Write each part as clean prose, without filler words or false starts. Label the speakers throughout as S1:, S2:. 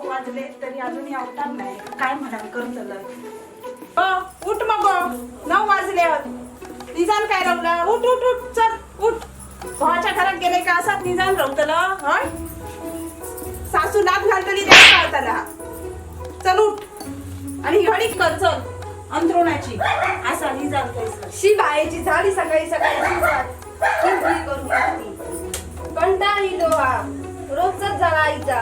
S1: वाजले तरी अजून अवतार नाही. काय म्हणा करतल. उठ मग 9 वाजले. निजान काय रावला. उठ उठ उठ चल उठ. भावाच्या घरात गेले का असाच निजान रावतल. सासू नाक घालतली त्या त्याला. चल उठ आणि घडी कर चल अंथरुणाची. असा निजान काय
S2: शी बायची झाडी सकाळी सकाळी कंटाळी तो हा रोजचाच झाला आईचा.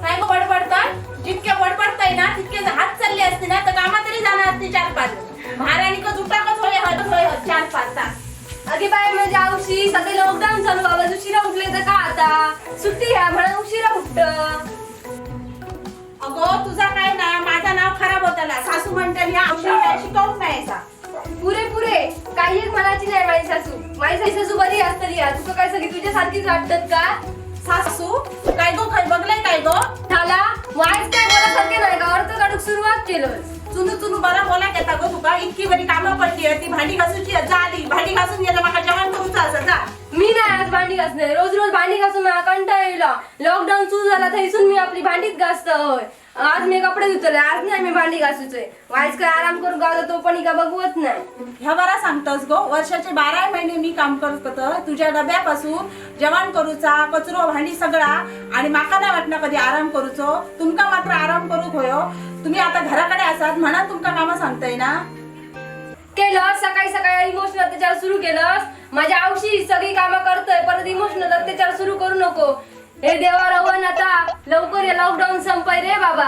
S1: काय बडबडतात. जितके बडबडताय ना तितके हात चालले असते ना तर कामा तरी जाणार असते 4-5. महाराणी का उठाकच होय 4-5 तास.
S2: अगे बाय म्हणजे औषधी सगळे लॉकडाऊन चालू बाबा उशिरा उठले तर का आता सुट्टी घ्या म्हणून उशिरा उठत.
S1: अगो तुझा काय ना माझं नाव खराब होताला. सासू म्हणते या औषधी शिकवत नाही असा.
S2: पुरे पुरे काही एक मनाची नाही माझी सासू. माझी सासू बरी असतली या. तुझं काय सगळी तुझ्यासारखीच वाटतात का.
S1: सासू काय गो काय बघलाय काय गो.
S2: झाला वाईट काय बोलासारखे नाही का अर्थ काढूक सुरुवात केलं.
S1: चुनू चुनू बरा बोला घेता गो तुका. इतकी बरी कामं पडली ती भांडी घासूची जा आली. भांडी घासून गेलं माका जेवण करूचा असं जा.
S2: मी नाही आज भांडी घासणे. रोज रोज भांडी घासून मला कंटाळा येला. लॉकडाऊन सुरू झाला थैसून मी आपली भांडीच घासतोय. आज मी कपडे धुतले आज नाही मी भांडी घासूचे. वाईच काय आराम करू गावला तो पण का बघवत नाही.
S1: ह्या बरा सांगतोस गो. वर्षाचे 12 महिने मी काम करत तुझ्या डब्यापासून जेवण करूचा कचरो भांडी सगळा आणि माका नाही वाटणार कधी आराम करूचो. तुमका मात्र आराम करूक होयो. तुम्ही आता घराकडे असात म्हणून तुमका कामं सांगताय ना.
S2: केलं सकाळी सकाळी इमोशनल अत्याचार सुरू केलंस. माझ्या आवशी सगळी कामं करतोय परत इमोशनल अत्याचार सुरू करू नको. हे देवा रवण आता लवकर हे लॉकडाऊन संपाय रे बाबा.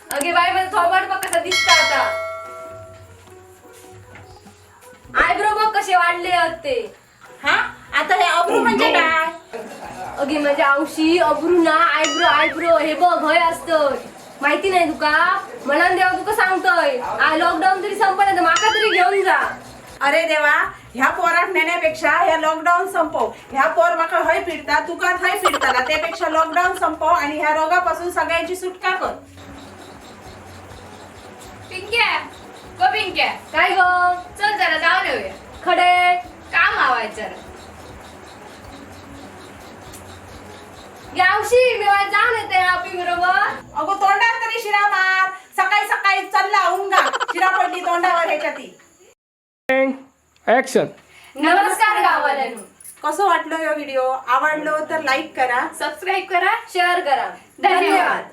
S2: अगे बाई माझं थोबाड बघ कसा दिसतं आता. आयब्रो बघ कसे वाढले होते.
S1: हा आता हे अब्रू म्हणजे काय.
S2: अगे माझ्या आवशी अब्रू ना आयब्रो आयब्रो हे बघ हय असतं. माहिती नाही तुका. म्हणून देवा तुका सांगतोय लॉकडाऊन तरी संपलं तर माका तरी घेऊन जा.
S1: अरे देवा ह्या पोरात नेण्यापेक्षा ह्या लॉकडाऊन संपव. ह्या पोर माका हय पिडता तुका हय पिडताला. त्यापेक्षा लॉकडाऊन संपव आणि ह्या रोगापासून सगळ्यांची सुटका कर.
S3: पिंक्या गो पिंक्या
S2: काय ग
S3: चल जरा जाऊन येऊया.
S2: खडे
S3: काम आवायचं जरा.
S2: यावशी मी वाय जाऊन येते आपली बरोबर.
S1: अगो तोंडात तरी शिरा मार. सकाळी सकाळी चल्ला उंगा शिरा पडली तोंडावर ह्याच्या ती.
S4: ऍक्शन.
S2: नमस्कार गावाल्यांनो.
S1: कसं वाटलं हा व्हिडिओ. आवडलो तर लाईक करा
S3: सबस्क्राईब करा
S2: शेअर करा.
S3: धन्यवाद.